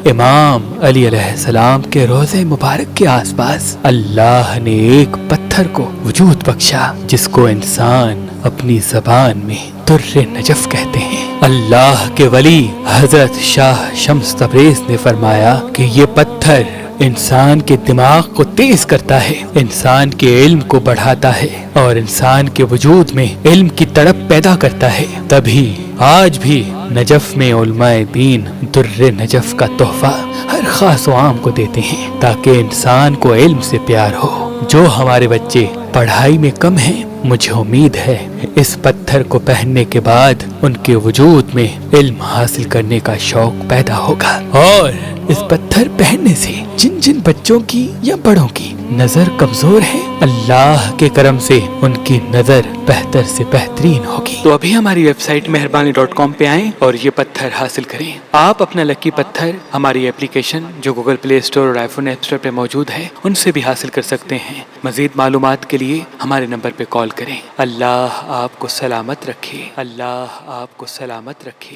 امام علی علیہ السلام کے روضے مبارک کے آس پاس اللہ نے ایک پتھر کو وجود بخشا جس کو انسان اپنی زبان میں در نجف کہتے ہیں۔ اللہ کے ولی حضرت شاہ شمس تبریز نے فرمایا کہ یہ پتھر انسان کے دماغ کو تیز کرتا ہے، انسان کے علم کو بڑھاتا ہے اور انسان کے وجود میں علم کی تڑپ پیدا کرتا ہے۔ تبھی آج بھی نجف میں علماء دین در نجف کا تحفہ ہر خاص و عام کو دیتے ہیں تاکہ انسان کو علم سے پیار ہو۔ جو ہمارے بچے پڑھائی میں کم ہیں، مجھے امید ہے اس پتھر کو پہننے کے بعد ان کے وجود میں علم حاصل کرنے کا شوق پیدا ہوگا، اور اس پتھر پہننے سے جن جن بچوں کی یا بڑوں کی نظر کمزور ہے، اللہ کے کرم سے ان کی نظر بہتر سے بہترین ہوگی۔ تو ابھی ہماری ویب سائٹ مہربانی.com پہ آئیں اور یہ پتھر حاصل کریں۔ آپ اپنا لکی پتھر ہماری اپلیکیشن جو گوگل پلے اسٹور اور آئی فون ایپ اسٹور پہ موجود ہے ان سے بھی حاصل کر سکتے ہیں۔ مزید معلومات کے لیے ہمارے نمبر پہ کال کریں۔ اللہ آپ کو سلامت رکھے، اللہ آپ کو سلامت رکھے۔